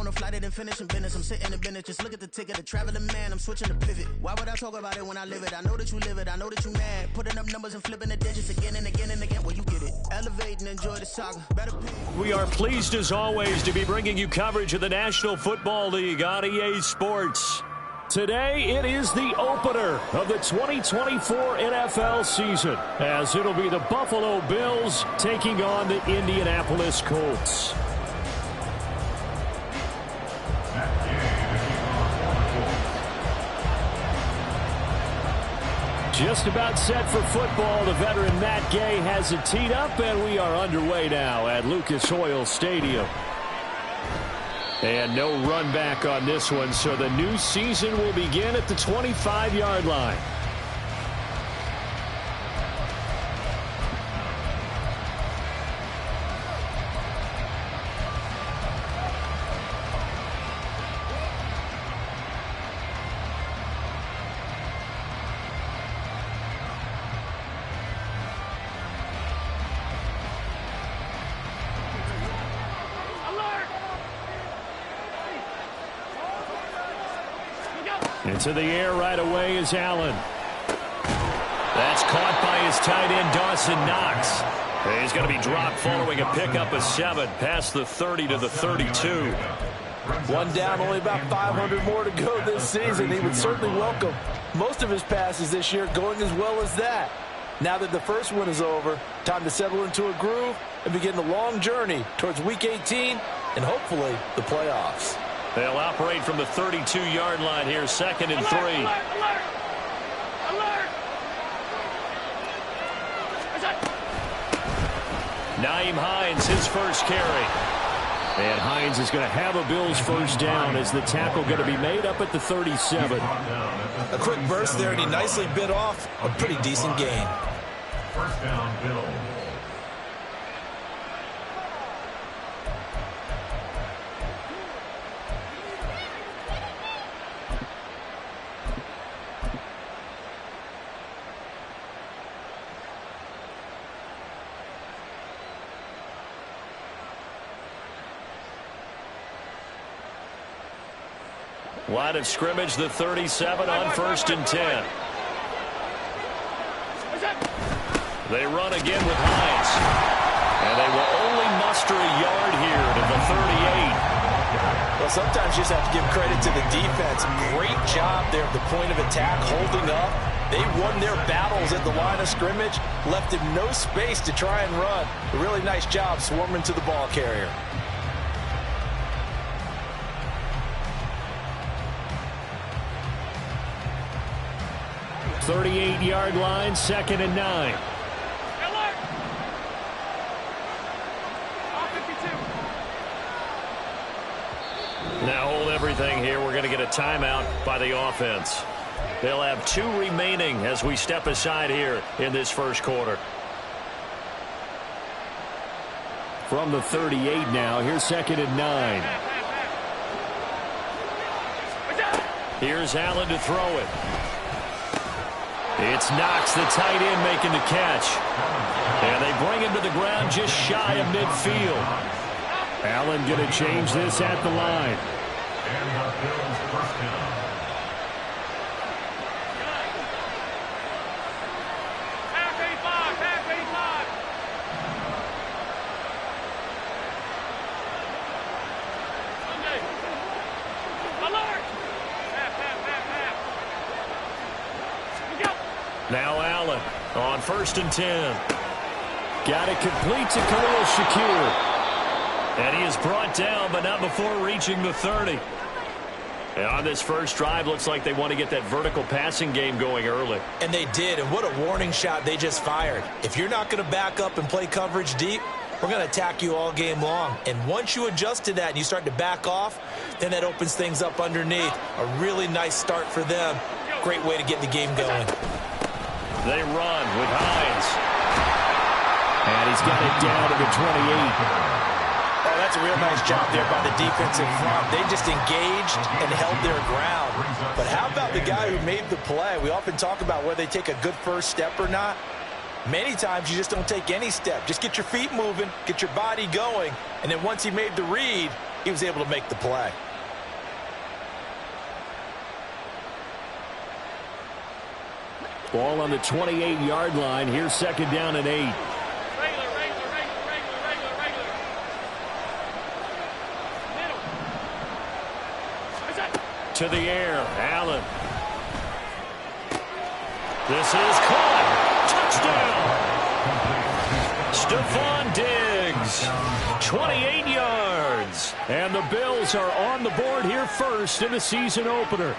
a flight, I didn't finish in business. I'm sitting in business, just look at the ticket, a traveling man, I'm switching to pivot. Why would I talk about it when I live it? I know that you live it, I know that you mad. Putting up numbers and flipping the digits again and again and again. Well, you get it. Elevate and enjoy the saga. Better pay. We are pleased as always to be bringing you coverage of the National Football League on EA Sports. Today, it is the opener of the 2024 NFL season, as it'll be the Buffalo Bills taking on the Indianapolis Colts. Just about set for football. The veteran Matt Gay has it teed up, and we are underway now at Lucas Oil Stadium. And no run back on this one, so the new season will begin at the 25-yard line. Into the air right away is Allen. That's caught by his tight end, Dawson Knox. He's going to be dropped following a pickup of 7 past the 30 to the 32. One down, only about 500 more to go this season. He would certainly welcome most of his passes this year going as well as that. Now that the first one is over, time to settle into a groove and begin the long journey towards Week 18 and hopefully the playoffs. They'll operate from the 32-yard line here, 2nd and 3. Alert! Naeem Hines, his first carry. And Hines is going to have a Bills first down as the tackle going to be made up at the 37. A quick burst there, and he nicely bit off a pretty decent gain. First down, Bills. Line of scrimmage, the 37 on 1st and 10. They run again with Hines. And they will only muster a yard here to the 38. Well, sometimes you just have to give credit to the defense. Great job there at the point of attack, holding up. They won their battles at the line of scrimmage, left him no space to try and run. A really nice job swarming to the ball carrier. 38-yard line, 2nd and 9. Now hold everything here. We're going to get a timeout by the offense. They'll have 2 remaining as we step aside here in this first quarter. From the 38 now, here's 2nd and 9. Here's Allen to throw it. It's Knox, the tight end, making the catch. And they bring him to the ground just shy of midfield. Allen going to change this at the line. And the Bills first down. Now Allen on 1st and 10. Got it complete to Khalil Shakir. And he is brought down, but not before reaching the 30. And on this first drive, looks like they want to get that vertical passing game going early. And they did, and what a warning shot they just fired. If you're not going to back up and play coverage deep, we're going to attack you all game long. And once you adjust to that and you start to back off, then that opens things up underneath. A really nice start for them. Great way to get the game going. They run with Hines. And he's got it down to the 28. Oh, that's a real nice job there by the defensive front. They just engaged and held their ground. But how about the guy who made the play? We often talk about whether they take a good first step or not. Many times you just don't take any step. Just get your feet moving, get your body going, and then once he made the read, he was able to make the play. Ball on the 28-yard line. Here's second down and 8. To the air, Allen. This is caught. Touchdown. Stephon Diggs. 28 yards. And the Bills are on the board here first in the season opener.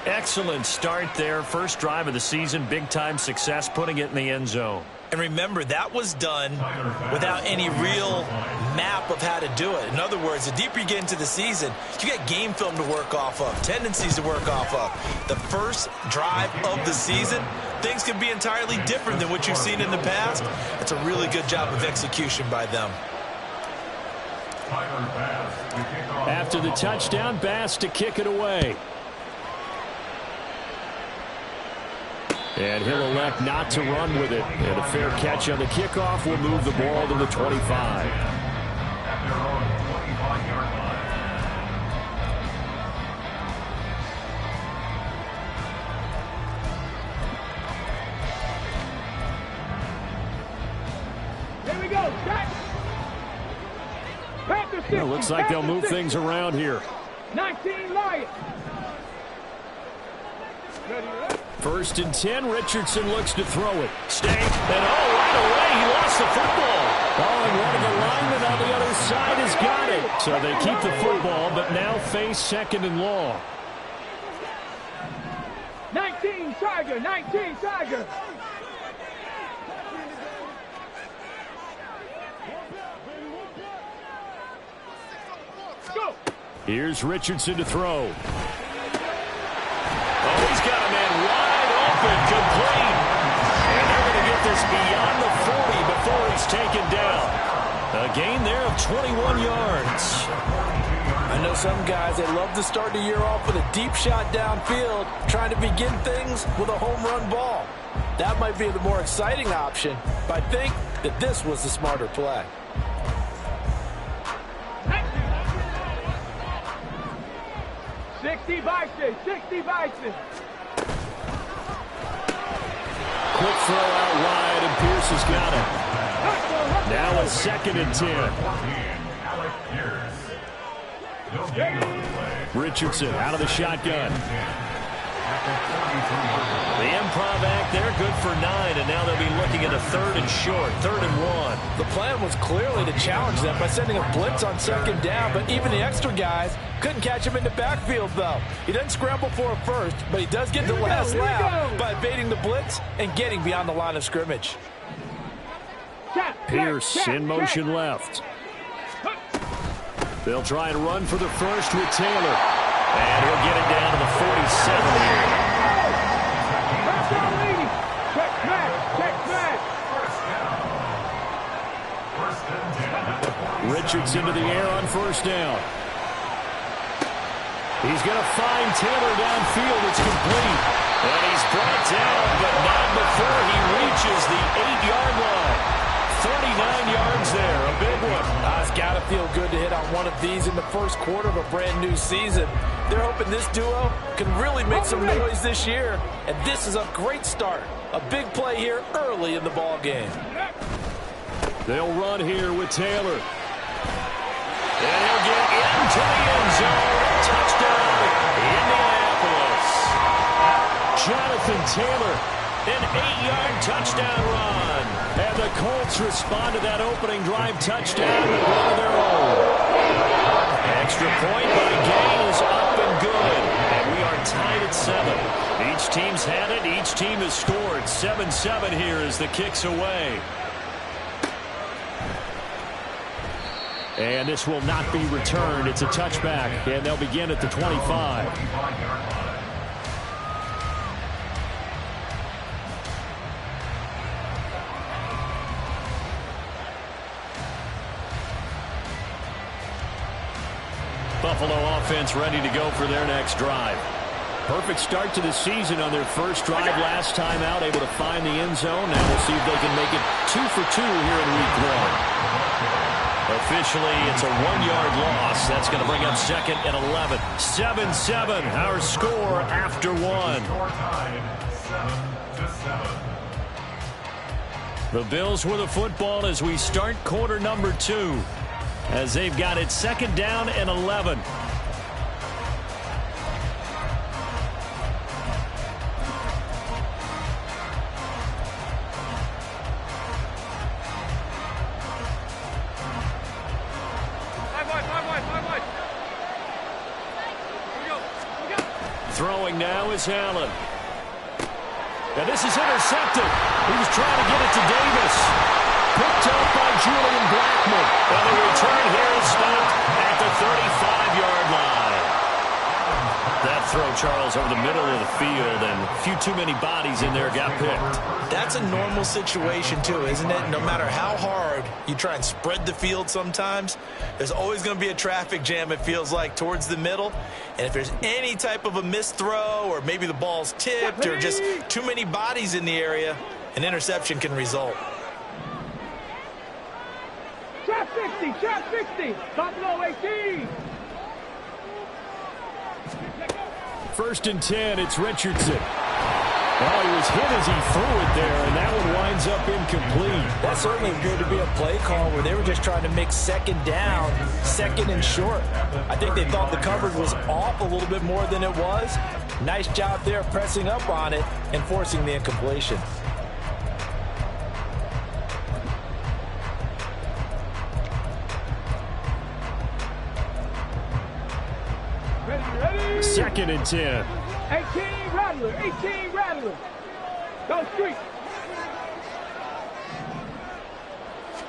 Excellent start there. First drive of the season. Big-time success putting it in the end zone. And remember, that was done without any real map of how to do it. In other words, the deeper you get into the season, you get game film to work off of, tendencies to work off of. The first drive of the season, things can be entirely different than what you've seen in the past. It's a really good job of execution by them. After the touchdown, Bass to kick it away. And he'll elect not to run with it. And a fair catch on the kickoff will move the ball to the 25. At their own 25-yard line. Here we go, Panthers 60. Well, looks like they'll move things around here. 19 Lions. First and 10, Richardson looks to throw it. Stank, and right away, he lost the football. And one of the linemen on the other side has got it. So they keep the football, but now face second and long. 19 Tiger, 19 Tiger. Go. Here's Richardson to throw. Oh, he's got a man wide open, complete. And they're going to get this beyond the 40 before he's taken down. A gain there of 21 yards. I know some guys, they love to start the year off with a deep shot downfield, trying to begin things with a home run ball. That might be the more exciting option, but I think that this was the smarter play. Bison, 60 Bison. Quick throw out wide, and Pierce has got it. Now a second and 10. Richardson out of the shotgun. The improv act there, good for 9, and now they'll be looking at a third and short, 3rd and 1. The plan was clearly to challenge them by sending a blitz on second down, but even the extra guys couldn't catch him in the backfield, though. He doesn't scramble for a first, but he does get the last lap by evading the blitz and getting beyond the line of scrimmage. Pierce in motion left. They'll try and run for the first with Taylor. And he'll get it down to the 47 here. Richardson to the air on first down. He's going to find Taylor downfield. It's complete. And he's brought down, but not before he reaches the 8-yard line. 39 yards there, a big one. It's got to feel good to hit on one of these in the first quarter of a brand new season. They're hoping this duo can really make some noise this year, and this is a great start. A big play here early in the ball game. They'll run here with Taylor. And he'll get into the end zone. Touchdown, Indianapolis. Jonathan Taylor, an 8-yard touchdown run. And the Colts respond to that opening drive touchdown with one of their own. Extra point by Gay is up and good. And we are tied at 7. Each team's had it. Each team has scored. 7-7 here as the kick's away. And this will not be returned. It's a touchback, and they'll begin at the 25. Buffalo offense ready to go for their next drive. Perfect start to the season on their first drive last time out, able to find the end zone. Now we'll see if they can make it 2 for 2 here in week 1. Officially, it's a 1-yard loss. That's going to bring up second and 11. 7-7, our score after one. The Bills with the football as we start quarter number 2, as they've got it second down and 11. Throwing now is Allen. And this is intercepted. He was trying to get it to Davis. Picked up by Julian Blackmon. And the return here is stopped at the 35-yard line. That throw, Charles, over the middle of the field, and a few too many bodies in there got picked. That's a normal situation, too, isn't it? No matter how hard you try and spread the field sometimes, there's always going to be a traffic jam, it feels like, towards the middle. And if there's any type of a missed throw, or maybe the ball's tipped, or just too many bodies in the area, an interception can result. Trap 60, trap 60, Buffalo 18. First and 10, it's Richardson. Well, he was hit as he threw it there, and that one winds up incomplete. That certainly appeared to be a play call where they were just trying to make second down, second and short. I think they thought the coverage was off a little bit more than it was. Nice job there pressing up on it and forcing the incompletion. Ready. Second and 10. 18 Rattler, 18 Rattler. Go street.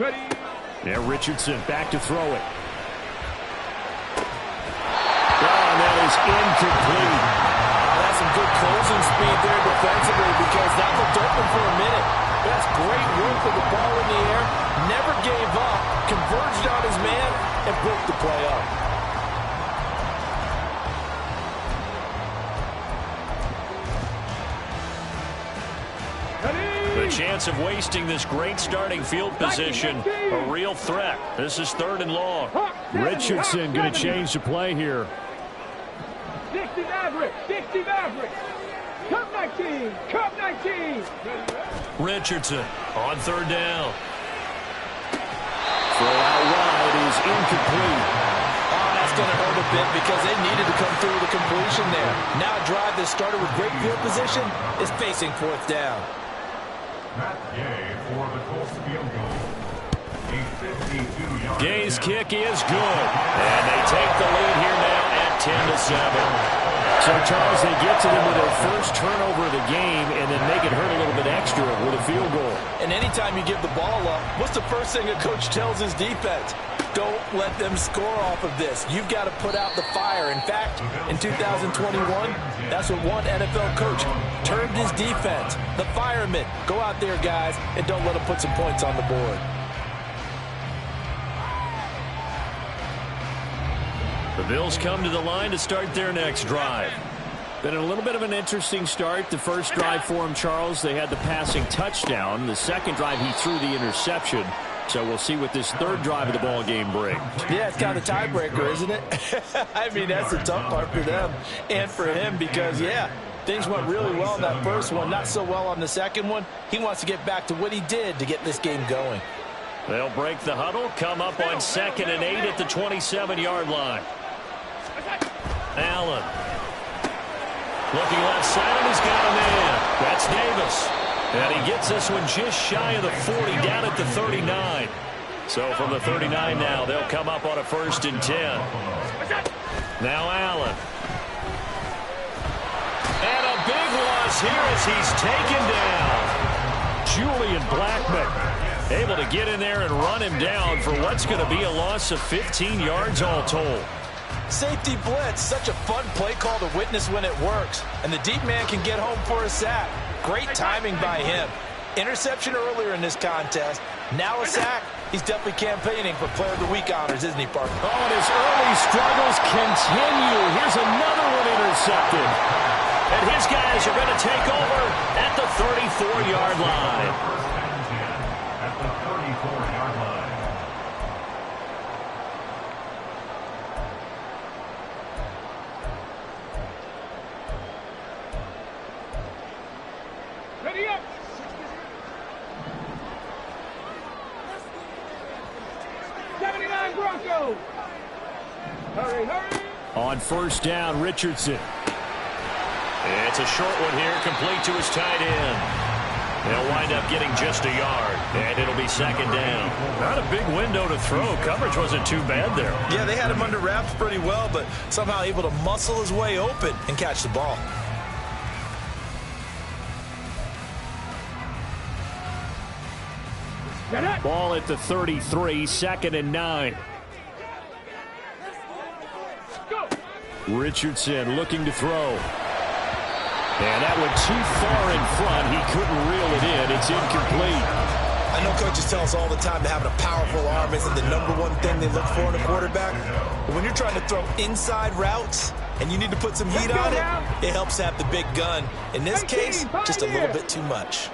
Ready. Yeah, Richardson back to throw it. And that is incomplete. That's some good closing speed there defensively, because that looked open for a minute. That's great work with the ball in the air. Never gave up, converged on his man, and broke the play up. The chance of wasting this great starting field position, a real threat. This is third and long. Richardson going to change the play here. 60 Maverick, 60 Maverick. Cup 19, Cup 19. Richardson on third down. Throw out wide is incomplete. Oh, that's going to hurt a bit because they needed to come through with a completion there. Now a drive that started with great field position is facing fourth down. Gay's kick is good. And they take the lead here now at 10-7. So, Charles, they get to them with their first turnover of the game and then make it hurt a little bit extra with a field goal. And anytime you give the ball up, what's the first thing a coach tells his defense? Don't let them score off of this. You've got to put out the fire. In fact, in 2021, that's what one NFL coach termed his defense. The firemen. Go out there, guys, and don't let them put some points on the board. The Bills come to the line to start their next drive. Been a little bit of an interesting start. The first drive for him, Charles, they had the passing touchdown. The second drive, he threw the interception. So we'll see what this third drive of the ball game brings. Yeah, it's kind of a tiebreaker, isn't it? I mean, that's the tough part for them and for him because, yeah, things went really well in that first one, not so well on the second one. He wants to get back to what he did to get this game going. They'll break the huddle, come up on 2nd and 8 at the 27-yard line. Allen. Looking left side, and he's got a man. That's Davis. And he gets this one just shy of the 40, down at the 39. So from the 39 now, they'll come up on a 1st and 10. Now Allen. And a big loss here as he's taken down. Julian Blackmon able to get in there and run him down for what's going to be a loss of 15 yards all told. Safety blitz, such a fun play call to witness when it works. And the deep man can get home for a sack. Great timing by him. Interception earlier in this contest. Now a sack. He's definitely campaigning for Player of the Week honors, isn't he, Parker? Oh, and his early struggles continue. Here's another one intercepted. And his guys are going to take over at the 34-yard line. At the 34-yard line. On first down, Richardson. It's a short one here, complete to his tight end. They'll wind up getting just a yard, and it'll be second down. Not a big window to throw. Coverage wasn't too bad there. Yeah, they had him under wraps pretty well, but somehow able to muscle his way open and catch the ball. Ball at the 33, 2nd and 9. Richardson looking to throw. And that went too far in front. He couldn't reel it in. It's incomplete. I know coaches tell us all the time that having a powerful arm isn't the #1 thing they look for in a quarterback. But when you're trying to throw inside routes and you need to put some heat on it, it helps to have the big gun. In this case, just a little bit too much.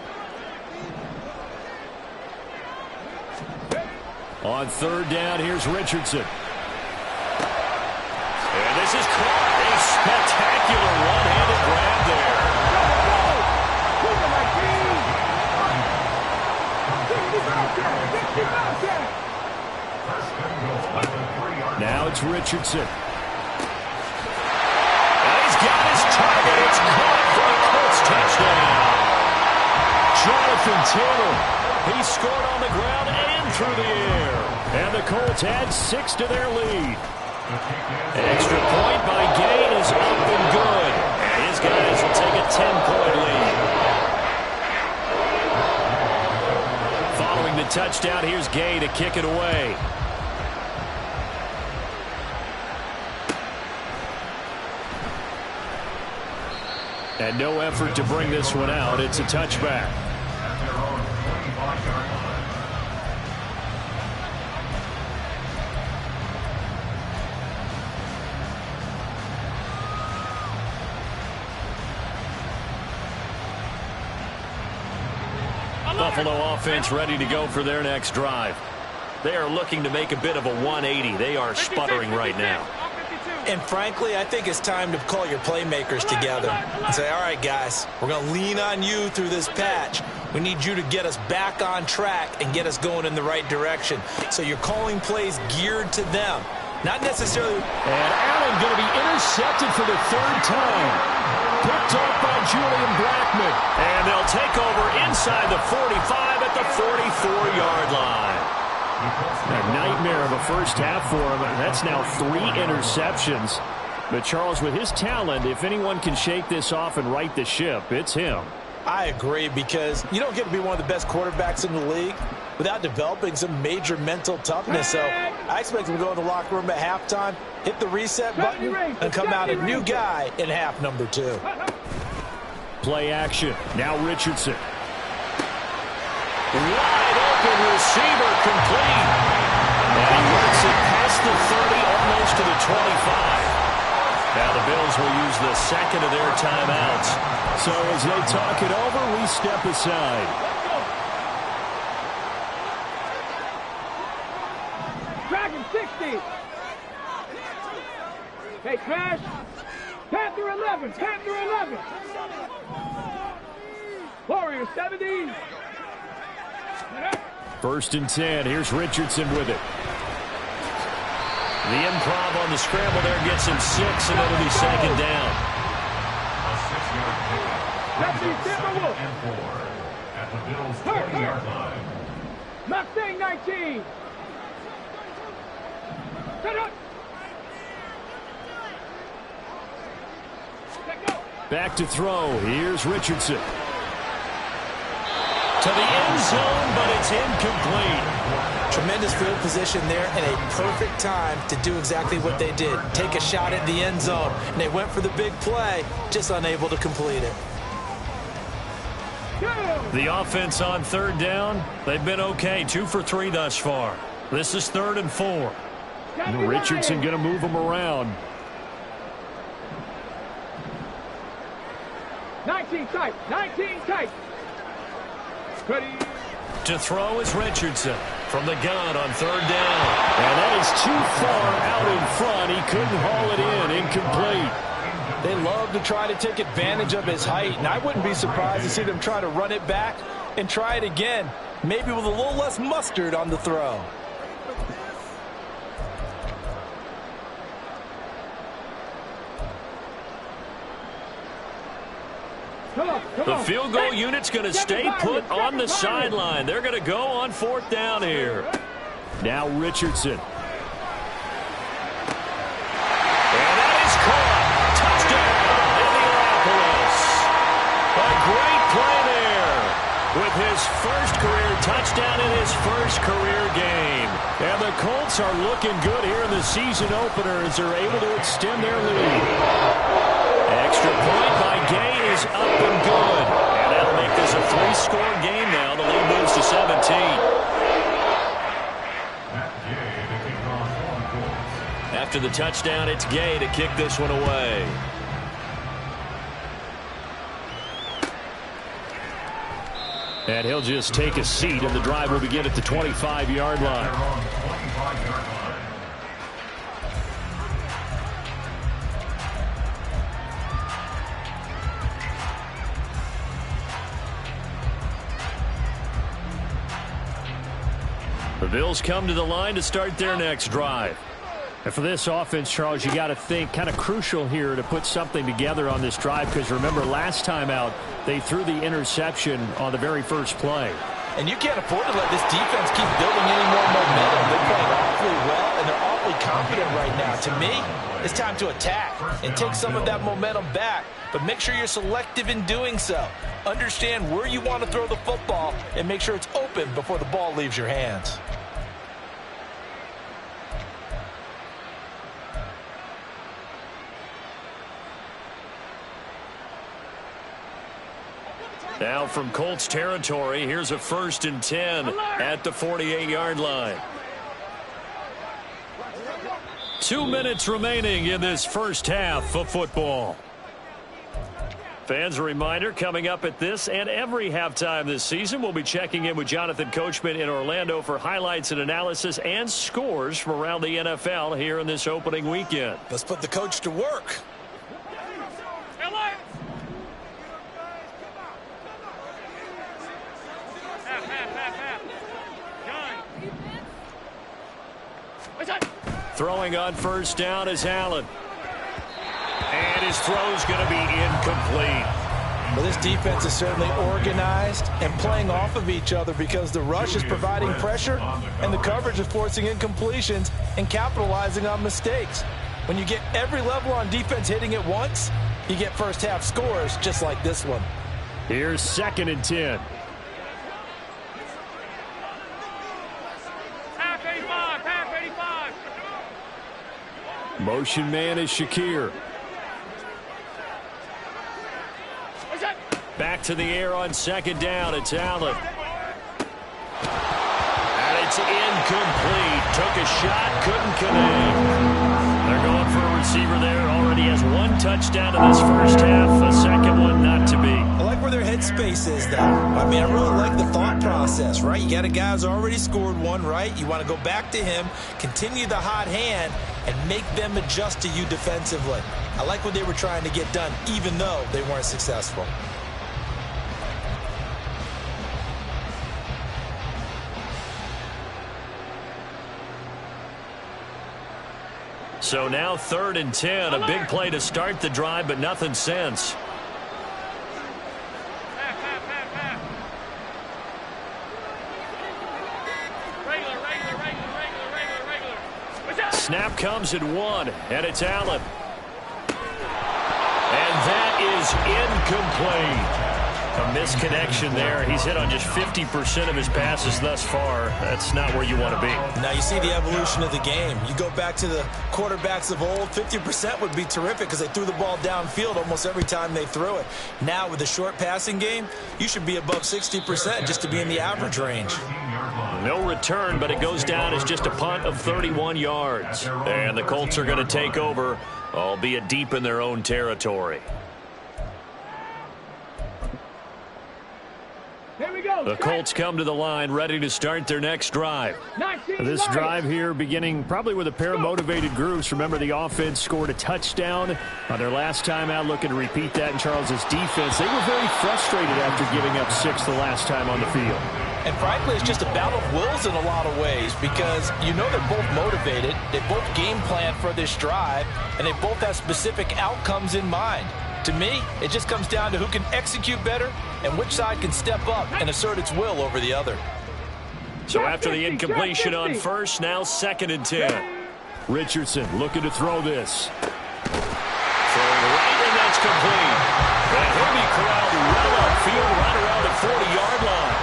On third down, here's Richardson. And this is caught. A spectacular one-handed grab there. Now it's Richardson. And he's got his target. It's caught for a Colts touchdown. Jonathan Taylor. He scored on the ground and through the air. And the Colts add 6 to their lead. Extra point by Gain is up and good. And his guys will take a 10-point lead. Following the touchdown, here's Gay to kick it away. And no effort to bring this one out. It's a touchback. Buffalo offense ready to go for their next drive. They are looking to make a bit of a 180. They are sputtering right now. And frankly, I think it's time to call your playmakers together and say, all right, guys, we're going to lean on you through this patch. We need you to get us back on track and get us going in the right direction. So you're calling plays geared to them, not necessarily. And Allen going to be intercepted for the 3rd time. Picked off by Julian Blackman. And they'll take over inside the 45 at the 44-yard line. A nightmare of a first half for him. That's now 3 interceptions. But Charles, with his talent, if anyone can shake this off and right the ship, it's him. I agree, because you don't get to be one of the best quarterbacks in the league without developing some major mental toughness. So I expect him to go in the locker room at halftime, hit the reset button, and come out a new guy in half number 2. Play action. Now Richardson. Wide open receiver, complete. And he works it past the 30, almost to the 25. Now the Bills will use the second of their timeouts. So as they talk it over, we step aside. Dragon 60. Hey, Crash. Panther 11. Panther 11. Warrior 70. 1st and 10. Here's Richardson with it. The improv on the scramble there gets him 6, and it'll be second down. At the Bills' 20-yard line. Mustang 19. Set up. Back to throw. Here's Richardson. To the end zone, but it's incomplete. Tremendous field position there and a perfect time to do exactly what they did. Take a shot at the end zone. And they went for the big play, just unable to complete it. The offense on 3rd down, they've been okay. 2 for 3 thus far. This is 3rd and 4. Richardson going to move them around. 19 tight. 19 tight. Ready. To throw is Richardson from the gun on 3rd down. And that is too far out in front. He couldn't haul it in. Incomplete. They love to try to take advantage of his height, and I wouldn't be surprised to see them try to run it back and try it again, maybe with a little less mustard on the throw. The field goal unit's going to stay put on the sideline. They're going to go on 4th down here. Now Richardson. And that is caught. Touchdown, Indianapolis. A great play there with his first career touchdown in his first career game. And the Colts are looking good here in the season opener as they're able to extend their lead. Extra point by Gay is up and good. And that'll make this a 3-score game now. The lead moves to 17. After the touchdown, it's Gay to kick this one away. And he'll just take a seat, and the drive will begin at the 25-yard line. The Bills come to the line to start their next drive. And for this offense, Charles, you got to think kind of crucial here to put something together on this drive, because remember last time out they threw the interception on the very first play. And you can't afford to let this defense keep building any more momentum. They're playing awfully well, and they're awfully confident right now. To me, it's time to attack and take some of that momentum back, but make sure you're selective in doing so. Understand where you want to throw the football and make sure it's open before the ball leaves your hands. Now from Colts territory, here's a 1st and 10 at the 48-yard line. 2 minutes remaining in this first half of football. Fans, a reminder, coming up at this and every halftime this season, we'll be checking in with Jonathan Coachman in Orlando for highlights and analysis and scores from around the NFL here in this opening weekend. Let's put the coach to work. Throwing on 1st down is Allen. And his throw's going to be incomplete. Well, this defense is certainly organized and playing off of each other because the rush is providing pressure and the coverage is forcing incompletions and capitalizing on mistakes. When you get every level on defense hitting at once, you get first half scores just like this one. Here's 2nd and 10. Motion man is Shakir. Back to the air on 2nd down. It's Allen. And it's incomplete. Took a shot, couldn't connect. They're going for a receiver there. Already has 1 touchdown in this first half. A second one not to be. I like where their headspace is, though. I mean, I really like the thought process, right? You got a guy who's already scored 1, right? You want to go back to him, continue the hot hand, and make them adjust to you defensively. I like what they were trying to get done, even though they weren't successful. So now 3rd and 10. A big play to start the drive, but nothing since. Snap comes at 1, and it's Allen. And that is incomplete. A misconnection there. He's hit on just 50% of his passes thus far. That's not where you want to be. Now you see the evolution of the game. You go back to the quarterbacks of old, 50% would be terrific because they threw the ball downfield almost every time they threw it. Now with the short passing game, you should be above 60% just to be in the average range. No return, but it goes down as just a punt of 31 yards. And the Colts are going to take over, albeit deep in their own territory. The Colts come to the line ready to start their next drive. This drive here beginning probably with a pair of motivated groups. Remember, the offense scored a touchdown on their last time out, looking to repeat that in Charles's defense. They were very frustrated after giving up 6 the last time on the field. And frankly, it's just a battle of wills in a lot of ways because you know they're both motivated, they both game plan for this drive, and they both have specific outcomes in mind. To me, it just comes down to who can execute better and which side can step up and assert its will over the other. So after the incompletion on first, now 2nd and 10. Richardson looking to throw this. Throwing right, and that's complete. And he'll be corralled well upfield right around the 40-yard line.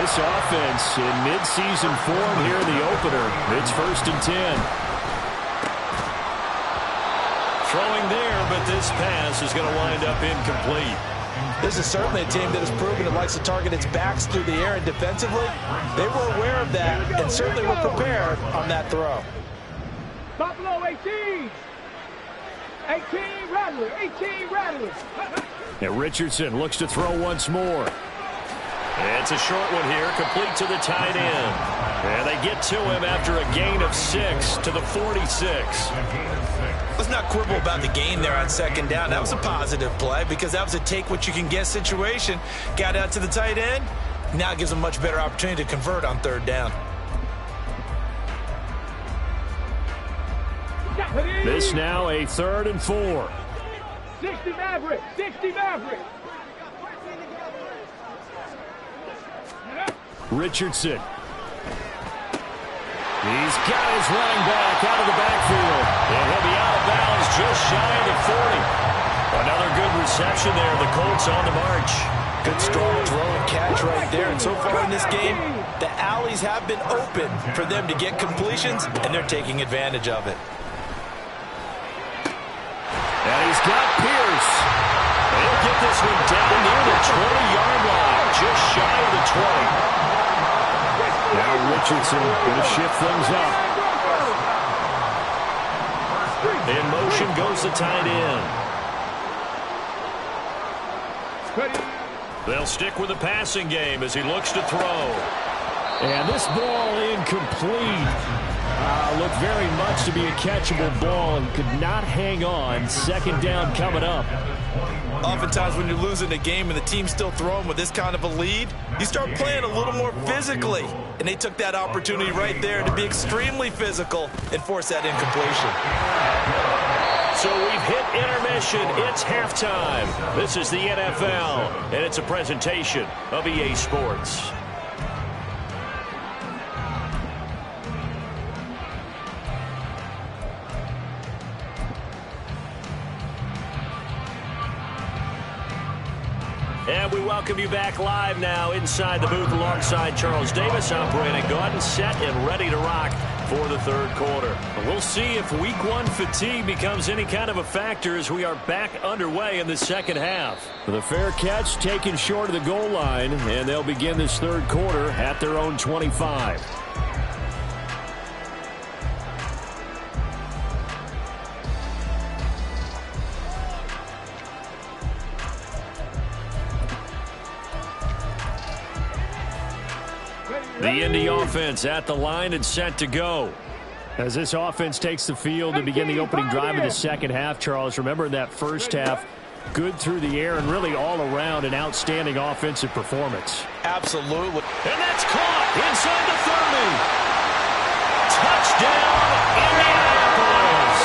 This offense in midseason form here in the opener. It's 1st and 10. Throwing there, but this pass is going to wind up incomplete. This is certainly a team that has proven it likes to target its backs through the air and defensively. They were aware of that and certainly were prepared on that throw. Buffalo 18. 18 Rattlers. 18 Rattlers. And Richardson looks to throw once more. It's a short one here, complete to the tight end. And they get to him after a gain of 6 to the 46. Let's not quibble about the gain there on 2nd down. That was a positive play because that was a take-what-you-can-get situation. Got out to the tight end. Now gives them a much better opportunity to convert on 3rd down. This now a 3rd and 4. 60 Maverick. 60 Maverick. Richardson. He's got his running back out of the backfield. And he'll be out of bounds just shy of the 40. Another good reception there. The Colts on the march. Good strong throw and catch right there. And so far in this game, the alleys have been open for them to get completions, and they're taking advantage of it. And he's got Pierce. And he'll get this one down near the 20-yard line. Just shy of the 20. Now Richardson going to shift things up. In motion goes the tight end. They'll stick with the passing game as he looks to throw. And this ball incomplete. Looked very much to be a catchable ball and could not hang on. 2nd down coming up. Oftentimes when you're losing a game and the team's still throwing with this kind of a lead, you start playing a little more physically. And they took that opportunity right there to be extremely physical and force that incompletion. So we've hit intermission. It's halftime. This is the NFL, and it's a presentation of EA Sports. And we welcome you back live now inside the booth alongside Charles Davis. I'm Brandon Gaudin, set and ready to rock for the 3rd quarter. We'll see if week 1 fatigue becomes any kind of a factor as we are back underway in the 2nd half. The fair catch taken short of the goal line, and they'll begin this 3rd quarter at their own 25. The Indy offense at the line and set to go. As this offense takes the field to begin the opening drive of the 2nd half, Charles, remember in that 1st half, good through the air and really all around an outstanding offensive performance. Absolutely. And that's caught inside the 30. Touchdown, Indianapolis.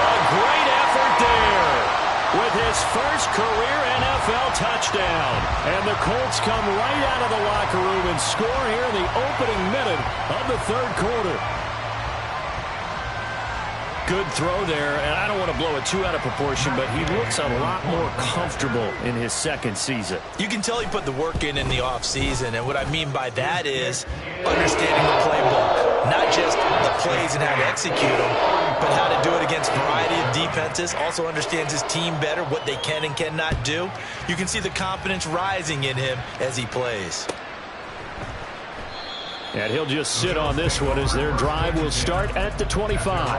A great effort there with his first career NFL touchdown. And the Colts come right out of the locker room and score here in the opening minute of the 3rd quarter. Good throw there, and I don't want to blow it too out of proportion, but he looks a lot more comfortable in his 2nd season. You can tell he put the work in the offseason, and what I mean by that is understanding the playbook. Not just the plays and how to execute them, but how to do it against a variety of defenses. Also understands his team better, what they can and cannot do. You can see the confidence rising in him as he plays. And he'll just sit on this one as their drive will start at the 25.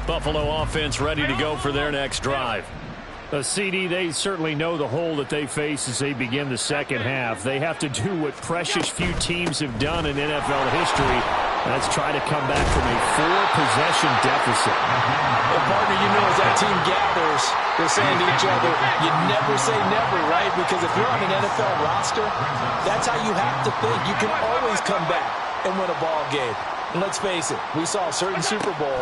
Buffalo offense ready to go for their next drive. CD, they certainly know the hole that they face as they begin the 2nd half. They have to do what precious few teams have done in NFL history, Let's try to come back from a 4-possession deficit. Well, partner, you know, as that team gathers, they're saying to each other, you never say never, right? Because if you're on an NFL roster, that's how you have to think. You can always come back and win a ball game. And let's face it, we saw a certain Super Bowl,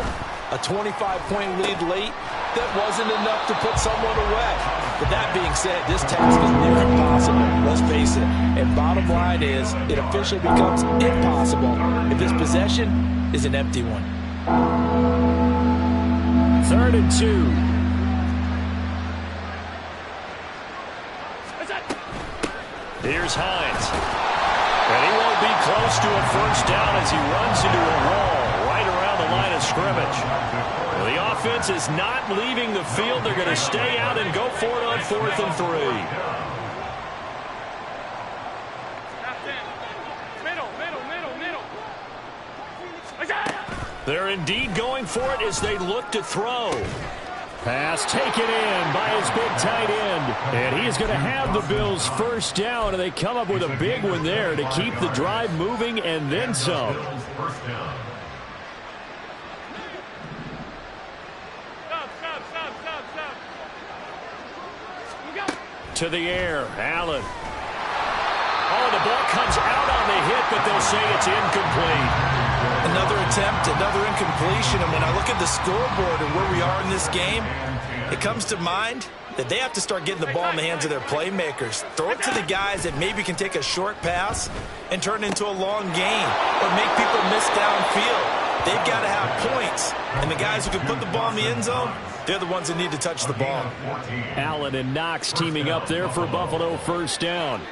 a 25-point lead late, that wasn't enough to put someone away. But that being said, this task is near impossible. Let's face it. And bottom line is, it officially becomes impossible if this possession is an empty one. 3rd and 2. Here's Hines. And he won't be close to a first down as he runs into a wall right around the line of scrimmage. Well, the offense is not leaving the field. They're going to stay out and go for it on 4th and 3. They're indeed going for it as they look to throw. Pass taken in by his big tight end. And he is going to have the Bills first down, and they come up with a big one there to keep the drive moving and then some. To the air, Allen. Oh, the ball comes out on the hit, but they'll say it's incomplete. Another attempt, another incompletion, and when I look at the scoreboard and where we are in this game, it comes to mind that they have to start getting the ball in the hands of their playmakers. Throw it to the guys that maybe can take a short pass and turn it into a long gain or make people miss downfield. They've got to have points, and the guys who can put the ball in the end zone, they're the ones that need to touch the ball. Allen and Knox teaming up there for Buffalo first down.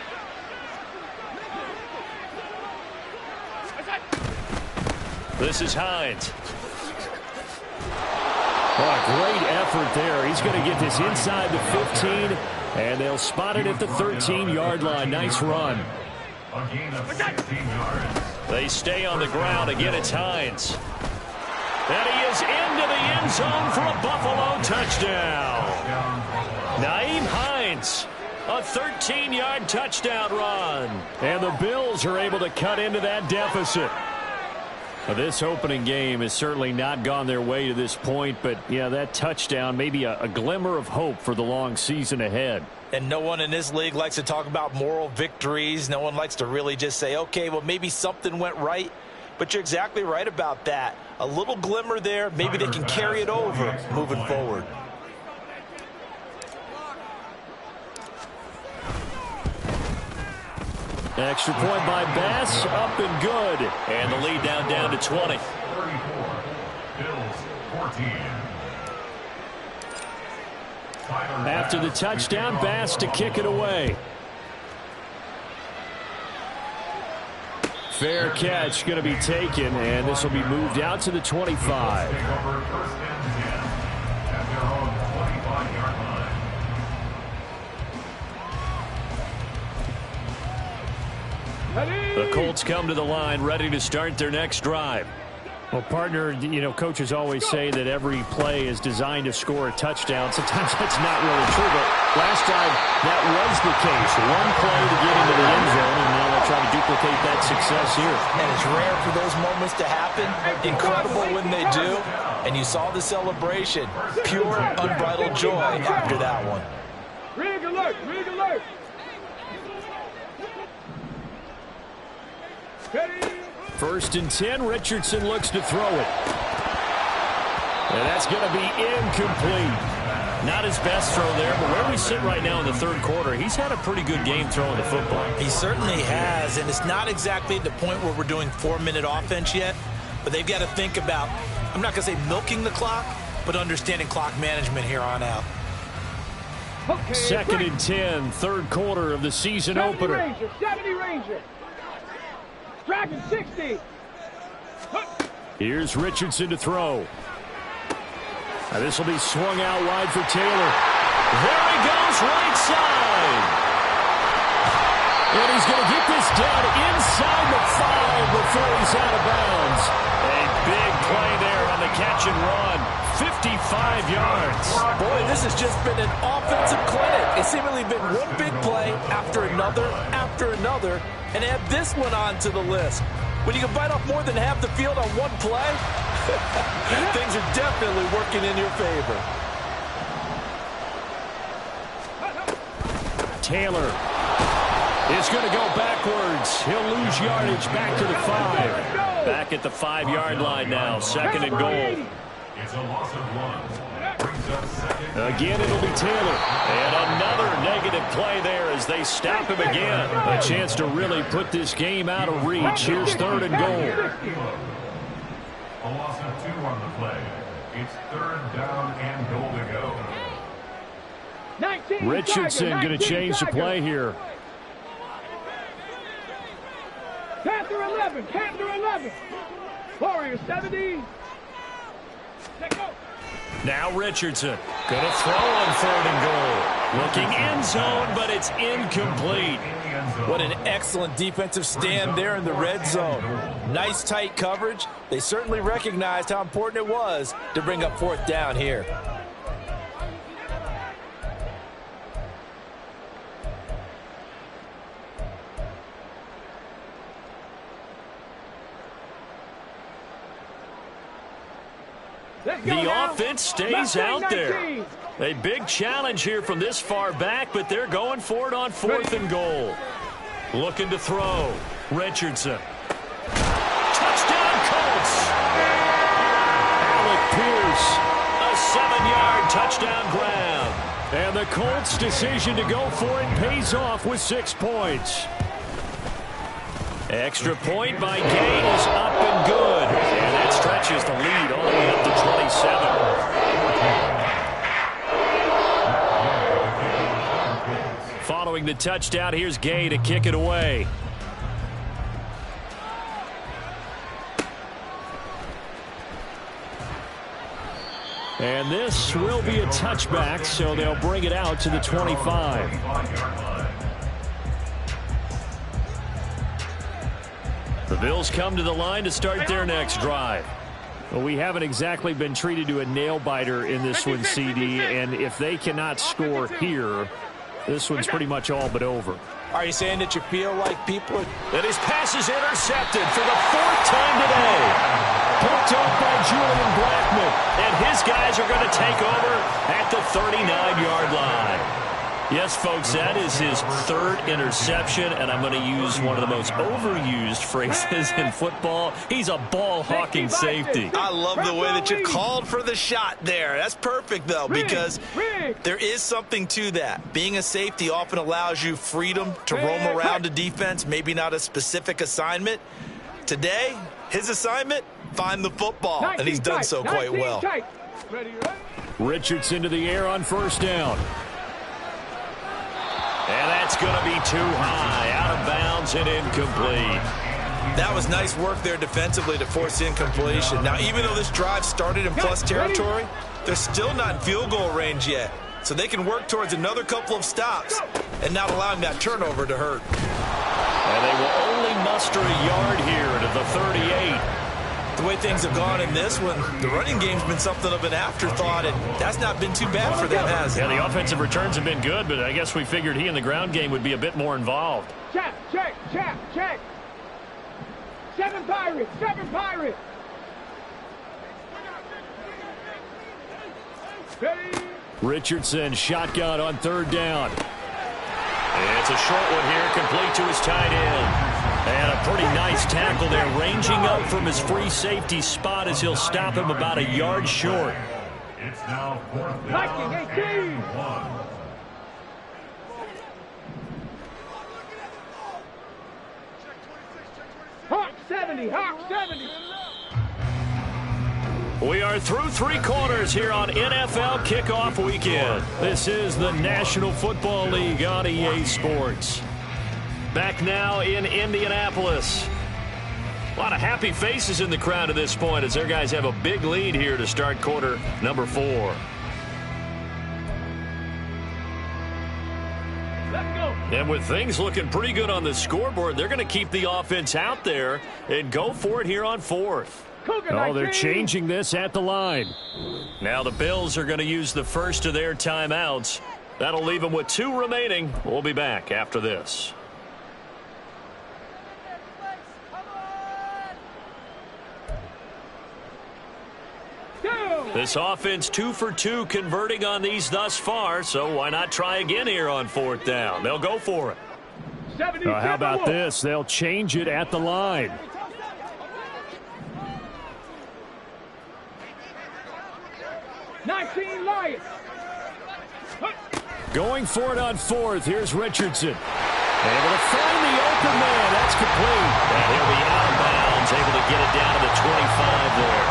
This is Hines. Oh, a great effort there. He's going to get this inside the 15, and they'll spot it at the 13-yard line. Nice run. A gain of 16 yards. They stay on the ground. Again, it's Hines. And he is into the end zone for a Buffalo touchdown. Nyheim Hines, a 13-yard touchdown run. And the Bills are able to cut into that deficit. Well, this opening game has certainly not gone their way to this point, but, yeah, that touchdown may be a glimmer of hope for the long season ahead. And no one in this league likes to talk about moral victories. No one likes to really just say, okay, well, maybe something went right. But you're exactly right about that. A little glimmer there. Maybe they can carry it over moving forward. Extra point by Bass, up and good. And the lead down to 20. 34, Bills 14. After the touchdown, Bass to kick it away. Fair catch going to be taken, and this will be moved out to the 25. The Colts come to the line, ready to start their next drive. Well, partner, you know, coaches always say that every play is designed to score a touchdown. Sometimes that's not really true, but last time that was the case. One play to get into the end zone, and now they'll try to duplicate that success here. And it's rare for those moments to happen. Incredible when they do. And you saw the celebration. Pure, unbridled joy after that one. Rig alert! Rig alert! Ready? 1st and 10, Richardson looks to throw it. And that's going to be incomplete. Not his best throw there, but where we sit right now in the 3rd quarter, he's had a pretty good game throwing the football. He certainly has, and it's not exactly at the point where we're doing 4-minute offense yet, but they've got to think about, I'm not going to say milking the clock, but understanding clock management here on out. Okay, 2nd and 10, 3rd quarter of the season 70 opener. Ranger, 70 Ranger. Dragon 60. Here's Richardson to throw. Now this will be swung out wide for Taylor. There he goes, right side. And he's going to get this down inside the 5 before he's out of bounds. A big play there on the catch and run. 55 yards. Boy, this has just been an offensive clinic. It's seemingly been one big play after another, and add this one on to the list. When you can bite off more than half the field on one play, things are definitely working in your favor. Taylor is going to go backwards. He'll lose yardage back to the 5. Back at the 5-yard line now. 2nd and goal. It's a loss of 1. Brings up 2nd. Again, it'll be Taylor. And another negative play there as they stop him again. A chance to really put this game out of reach. Here's 3rd and goal. A loss of 2 on the play. It's 3rd down and goal to go. Richardson going to change the play here. Panther 11, Panther 11. Warriors 70. Let go. Now Richardson going to throw on 3rd and goal. Looking end zone, but it's incomplete. What an excellent defensive stand there in the red zone. Nice tight coverage. They certainly recognized how important it was to bring up 4th down here. The offense stays out there. A big challenge here from this far back, but they're going for it on 4th and goal. Looking to throw. Richardson. Touchdown, Colts. Alec Pierce. A 7-yard touchdown grab. And the Colts' decision to go for it pays off with 6 points. Extra point by Gay is up and good. And that stretches the lead all the way up to 27. Following the touchdown, here's Gay to kick it away. And this will be a touchback, so they'll bring it out to the 25. The Bills come to the line to start their next drive. Well, we haven't exactly been treated to a nail-biter in this one, CD, and if they cannot score here, this one's pretty much all but over. Are you saying that you feel like people are... And his pass is intercepted for the 4th time today. Picked up by Julian Blackman, and his guys are going to take over at the 39-yard line. Yes, folks, that is his 3rd interception, and I'm going to use one of the most overused phrases in football. He's a ball-hawking safety. I love the way that you called for the shot there. That's perfect, though, because there is something to that. Being a safety often allows you freedom to roam around a defense, maybe not a specific assignment. Today, his assignment, find the football, and he's done so quite well. Richardson to the air on 1st down. And that's going to be too high, out of bounds and incomplete. That was nice work there defensively to force incompletion. Now, even though this drive started in plus territory, they're still not in field goal range yet. So they can work towards another couple of stops and not allowing that turnover to hurt. And they will only muster a yard here to the 38. The way things have gone in this one, the running game's been something of an afterthought, and that's not been too bad for them, has it? Yeah, the offensive returns have been good, but I guess we figured he in the ground game would be a bit more involved. Check. 7 Pirates, 7 Pirates. Richardson, shotgun on 3rd down. It's a short one here, complete to his tight end. And a pretty nice tackle there, ranging up from his free safety spot as he'll stop him about a yard short. It's now 4th down and 1. Hawk 70, Hawk 70. We are through 3 quarters here on NFL Kickoff Weekend. This is the National Football League on EA Sports. Back now in Indianapolis. A lot of happy faces in the crowd at this point as their guys have a big lead here to start quarter number 4. Let's go. And with things looking pretty good on the scoreboard, they're going to keep the offense out there and go for it here on 4th. Oh, they're changing this at the line. Now the Bills are going to use the first of their timeouts. That'll leave them with 2 remaining. We'll be back after this. This offense 2 for 2 converting on these thus far, so why not try again here on 4th down? They'll go for it. How about this? They'll change it at the line. Going for it on 4th. Here's Richardson. Able to find the open man. That's complete. And he'll be out of bounds, able to get it down to the 25 there.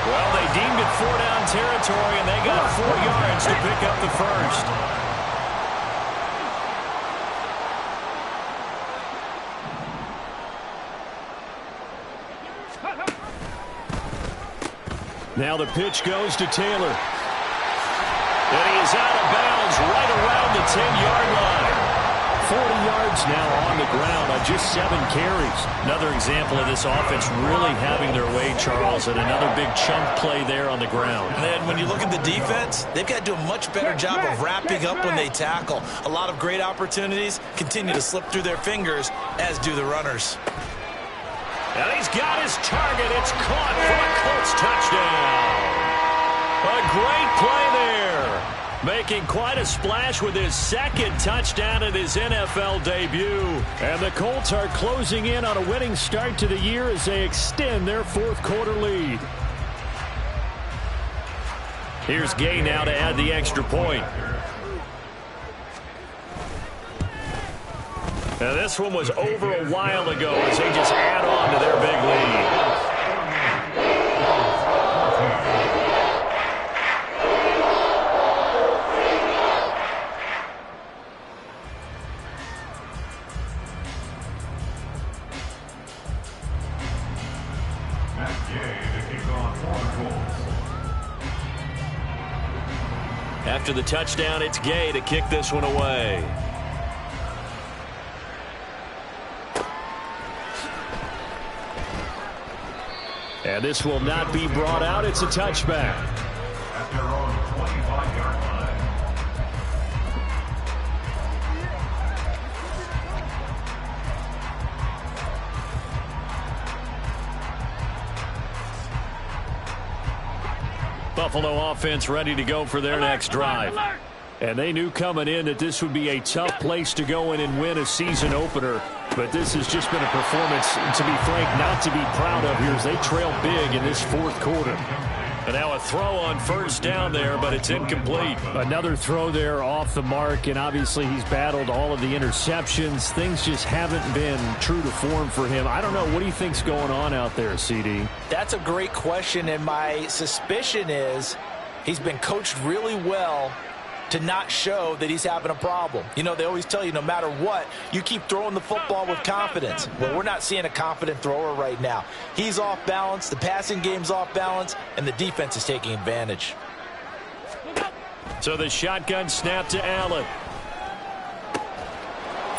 Well, they deemed it 4-down territory, and they got 4 yards to pick up the first. Now the pitch goes to Taylor. And he is out of bounds right around the 10-yard line. 40 yards now on the ground on just 7 carries. Another example of this offense really having their way, Charles, and another big chunk play there on the ground. And then when you look at the defense, they've got to do a much better job of wrapping up when they tackle. A lot of great opportunities continue to slip through their fingers, as do the runners. And he's got his target. It's caught for a Colts touchdown. A great play there. Making quite a splash with his 2nd touchdown in his NFL debut. And the Colts are closing in on a winning start to the year as they extend their 4th quarter lead. Here's Gay now to add the extra point. Now this one was over a while ago as they just add on to their big lead. After the touchdown, it's Gay to kick this one away. And this will not be brought out. It's a touchback. At their own 25-yard line. Buffalo offense ready to go for their next drive. And they knew coming in that this would be a tough place to go in and win a season opener. But this has just been a performance, to be frank, not to be proud of here as they trail big in this 4th quarter. And now a throw on 1st down there, but it's incomplete. Another throw there off the mark, and obviously he's battled all of the interceptions. Things just haven't been true to form for him. I don't know. What do you think's going on out there, CD? That's a great question, and my suspicion is he's been coached really well to not show that he's having a problem. You know, they always tell you no matter what, you keep throwing the football with confidence. Well, we're not seeing a confident thrower right now. He's off balance, the passing game's off balance, and the defense is taking advantage. So the shotgun snap to Allen.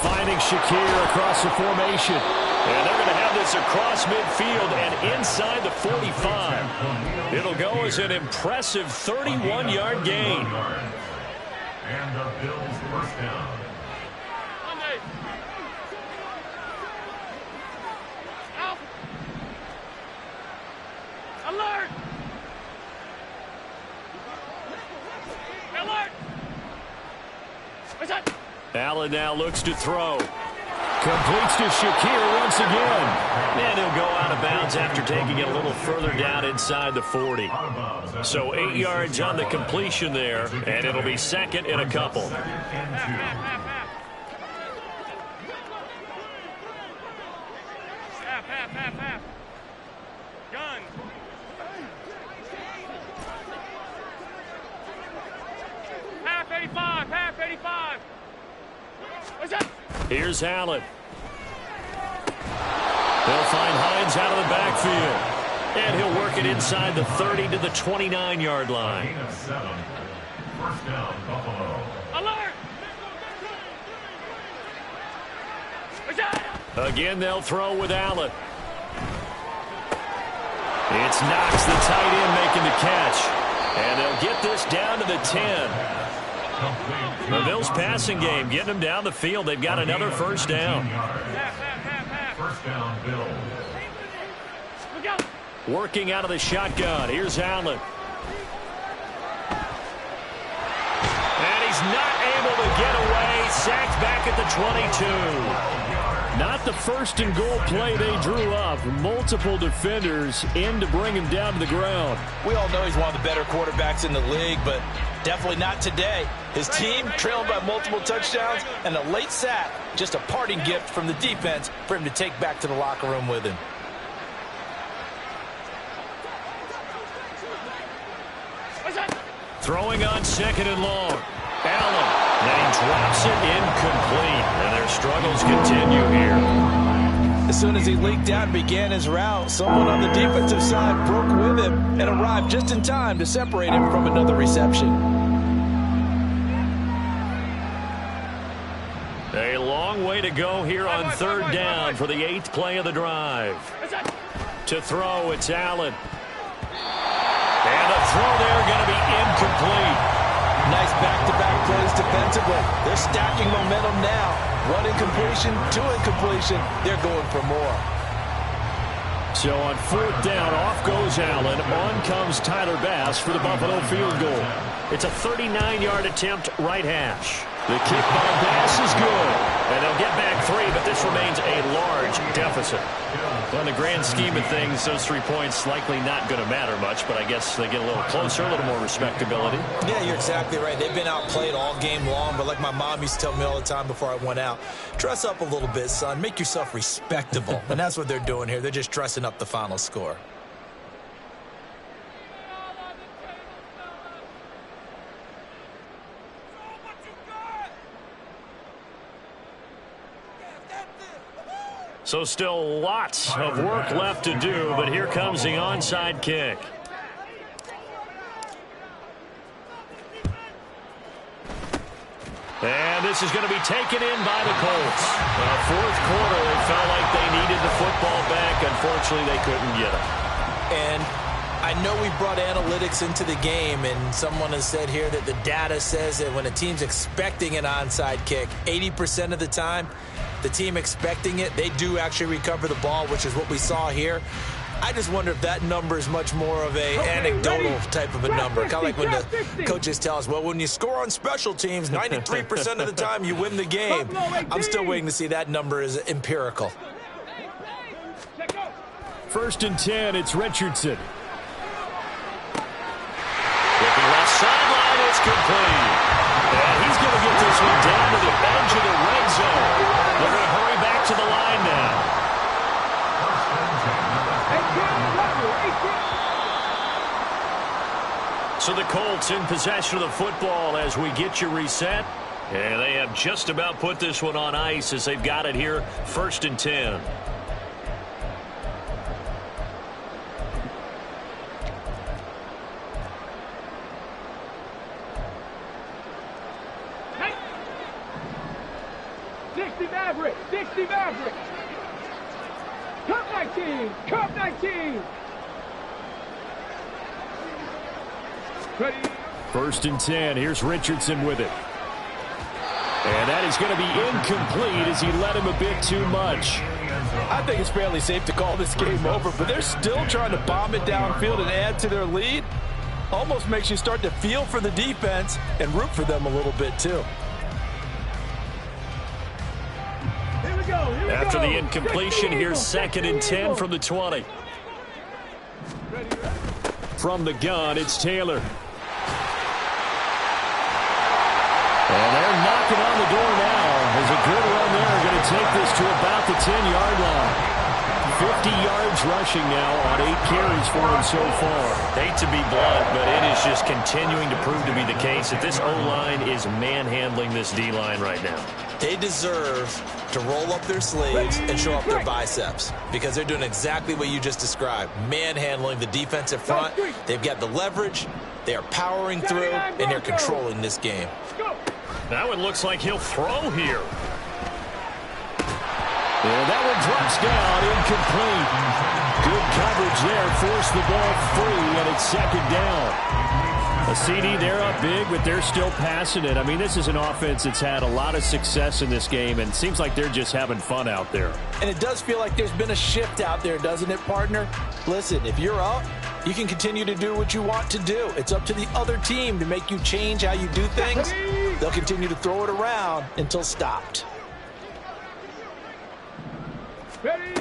Finding Shakir across the formation. And they're going to have this across midfield and inside the 45. It'll go as an impressive 31-yard gain. And the Bills 1st down. Alert! Alert! What's that? Allen now looks to throw. Completes to Shakir once again. And he'll go out of bounds after taking it a little further down inside the 40. So 8 yards on the completion there, and it'll be 2nd and a couple. Half. Gun. Half 85. What's that? Here's Allen. They'll find Hines out of the backfield. And he'll work it inside the 30 to the 29-yard line. 1st down, Buffalo. Alert! Again, they'll throw with Allen. It's Knox, the tight end, making the catch. And they'll get this down to the 10. The Bills passing game, getting them down the field. They've got another 1st down. 1st down, Bills. Working out of the shotgun. Here's Allen. not able to get away. Sacked back at the 22. Not the first and goal play they drew up. Multiple defenders in to bring him down to the ground. We all know he's one of the better quarterbacks in the league, but definitely not today. His team trailed by multiple touchdowns, and a late sack, just a parting gift from the defense for him to take back to the locker room with him. Throwing on second and long. Allen. And he drops it incomplete. And their struggles continue here. As soon as he leaked out and began his route, someone on the defensive side broke with him and arrived just in time to separate him from another reception. A long way to go here on third down for the 8th play of the drive. To throw, it's Allen. And a throw there going to be incomplete. Nice back-to-back plays defensively. They're stacking momentum now. One incompletion, two incompletion. They're going for more. So on fourth down, off goes Allen. On comes Tyler Bass for the Buffalo field goal. It's a 39-yard attempt, right hash. The kick by Bass is good. And they'll get back 3, but this remains a large deficit. Well, in the grand scheme of things, those 3 points likely not going to matter much, but I guess they get a little closer, a little more respectability. Yeah, you're exactly right. They've been outplayed all game long, but like my mom used to tell me all the time before I went out, dress up a little bit, son. Make yourself respectable. And that's what they're doing here. They're just dressing up the final score. So still lots of work left to do, but here comes the onside kick. And this is going to be taken in by the Colts. Fourth quarter, it felt like they needed the football back. Unfortunately, they couldn't get it. And I know we brought analytics into the game, and someone has said here that the data says that when a team's expecting an onside kick, 80% of the time, the team expecting it, they do actually recover the ball, which is what we saw here. I just wonder if that number is much more of a anecdotal type of a number. Kind of like when the coaches tell us, well, when you score on special teams, 93% of the time you win the game. I'm still waiting to see that number is empirical. First and 10, it's Richardson. Looking left sideline, it's complete. And he's going to get this one down to the edge of the red zone. They're going to hurry back to the line now. So the Colts in possession of the football as we get you reset. And they have just about put this one on ice as they've got it here. First and 10. Dixie Maverick. Cup 19. Cup 19. Ready. First and 10. Here's Richardson with it. And that is going to be incomplete as he led him a bit too much. I think it's fairly safe to call this game over, but they're still trying to bomb it downfield and add to their lead. Almost makes you start to feel for the defense and root for them a little bit too. After the incompletion, here's second and 10 from the 20. From the gun, it's Taylor. And they're knocking on the door now. There's a good run there. Going to take this to about the 10-yard line. 50 yards rushing now on 8 carries for him so far. Hate to be blunt, but it is just continuing to prove to be the case that this O-line is manhandling this D-line right now. They deserve to roll up their sleeves and show up their biceps because they're doing exactly what you just described, manhandling the defensive front. They've got the leverage, they are powering through, and they're controlling this game. Now it looks like he'll throw here. And that one drops down, incomplete. Good coverage there, forced the ball free, and it's second down. A CD, they're up big, but they're still passing it. I mean, this is an offense that's had a lot of success in this game, and it seems like they're just having fun out there. And it does feel like there's been a shift out there, doesn't it, partner? Listen, if you're up, you can continue to do what you want to do. It's up to the other team to make you change how you do things. They'll continue to throw it around until stopped. Ready.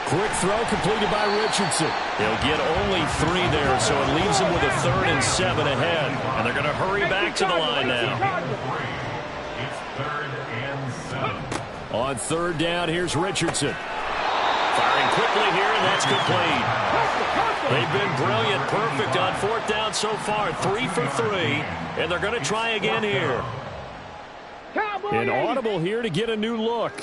Quick throw completed by Richardson. He'll get only 3 there, so it leaves him with a 3rd and 7 ahead. And they're going to hurry back to the line now. It's 3rd and 7. On 3rd down, here's Richardson. Firing quickly here, and that's complete. They've been brilliant, perfect on 4th down so far. 3 for 3, and they're going to try again here. An audible here to get a new look.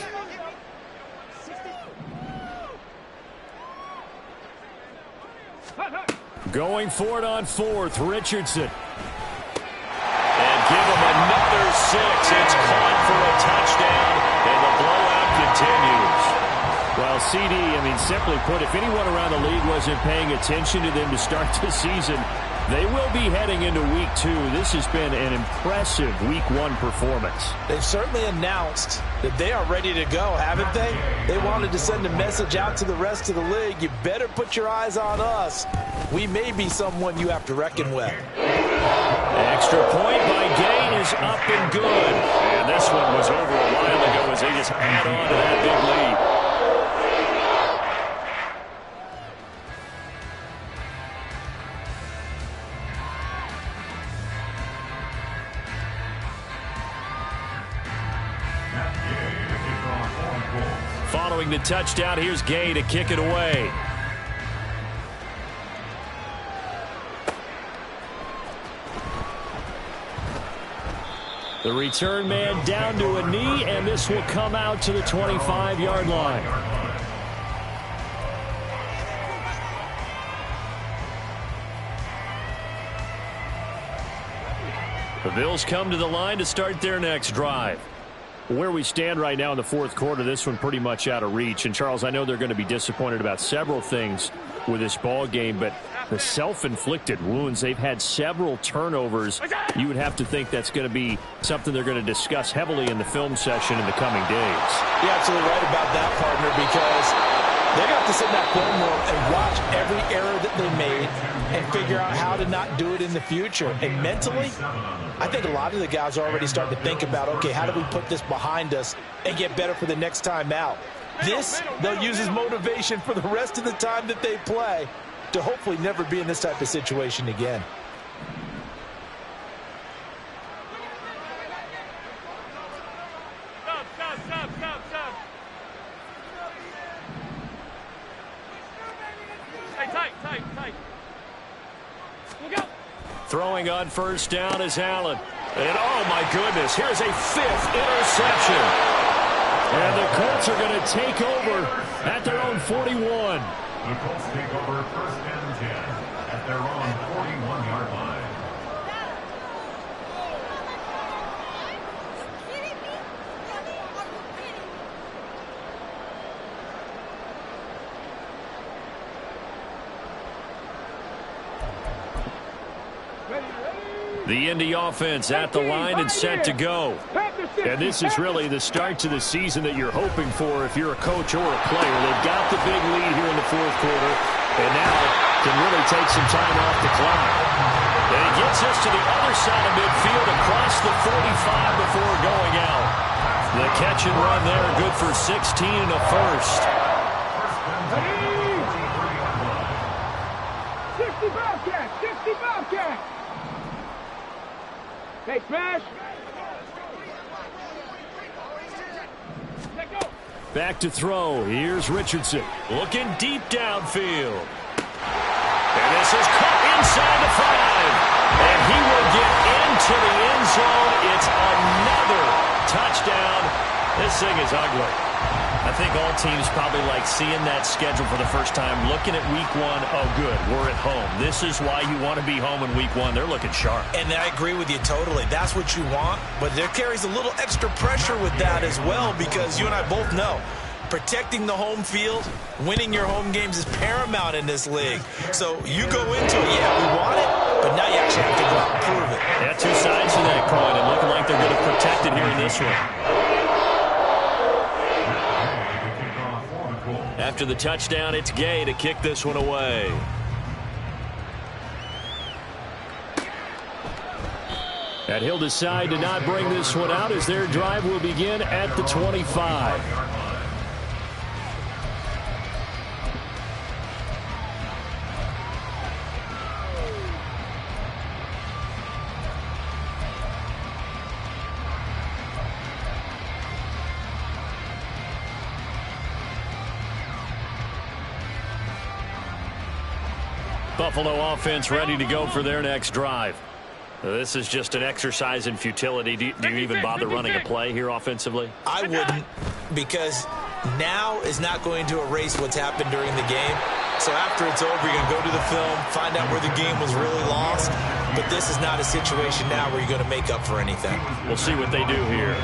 Going for it on 4th, Richardson. And give him another 6. It's caught for a touchdown, and the blowout continues. Well, CD, simply put, if anyone around the league wasn't paying attention to them to start the season, they will be heading into Week 2. This has been an impressive Week 1 performance. They've certainly announced that they are ready to go, haven't they? They wanted to send a message out to the rest of the league. You better put your eyes on us. We may be someone you have to reckon with. Extra point by Gay is up and good. And this one was over a while ago as they just add on to that big lead. Following the touchdown, here's Gay to kick it away. The return man down to a knee, and this will come out to the 25-yard line. The Bills come to the line to start their next drive. Where we stand right now in the 4th quarter, this one pretty much out of reach. And, Charles, I know they're going to be disappointed about several things with this ball game, but the self-inflicted wounds, they've had several turnovers. You would have to think that's going to be something they're going to discuss heavily in the film session in the coming days. You're absolutely right about that, partner, because they're going to have to sit in that film room and watch every error that they made and figure out how to not do it in the future. And mentally, I think a lot of the guys are already starting to think about, okay, how do we put this behind us and get better for the next time out? This, they'll use as motivation for the rest of the time that they play to hopefully never be in this type of situation again. Stop. Hey, tight. We'll go. Throwing on 1st down is Allen. And, oh, my goodness, here's a 5th interception. And the Colts are going to take over at their own 41. The Colts take over 1st and 10 at their own 41-yard line. The Indy offense at the line and set to go. And this is really the start to the season that you're hoping for if you're a coach or a player. They've got the big lead here in the 4th quarter, and now can really take some time off the clock. And he gets us to the other side of midfield across the 45 before going out. The catch and run there, good for 16 and a first. 60 Bobcat. Hey, smash. Let go. Back to throw. Here's Richardson. Looking deep downfield. And this is caught inside the 5. And he will get into the end zone. It's another touchdown. This thing is ugly. I think all teams probably like seeing that schedule for the first time, looking at Week 1. Oh, good, we're at home. This is why you want to be home in Week 1. They're looking sharp. And I agree with you totally. That's what you want, but there carries a little extra pressure with that as well, because you and I both know protecting the home field, winning your home games is paramount in this league. So you go into it, yeah, we want it, but now you actually have to go out and prove it. Yeah, 2 sides to that coin, and looking like they're going to protect it here in this one. After the touchdown, it's Gay to kick this one away. And he'll decide to not bring this one out as their drive will begin at the 25. Buffalo offense ready to go for their next drive. This is just an exercise in futility. Do you even bother running a play here offensively? I wouldn't, because now is not going to erase what's happened during the game. So after it's over, you're going to go to the film, find out where the game was really lost. But this is not a situation now where you're going to make up for anything. We'll see what they do here.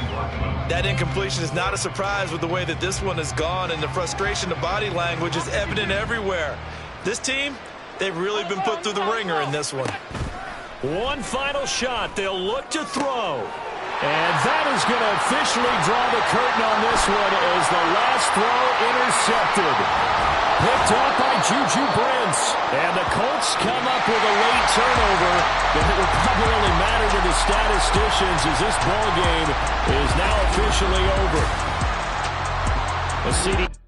That incompletion is not a surprise with the way that this one has gone, and the frustration, the body language is evident everywhere. This team, they've really been put through the ringer in this one. One final shot. They'll look to throw. And that is going to officially draw the curtain on this one as the last throw intercepted. Picked off by Juju Brents. And the Colts come up with a late turnover. But it will probably only matter to the statisticians as this ball game is now officially over. The CD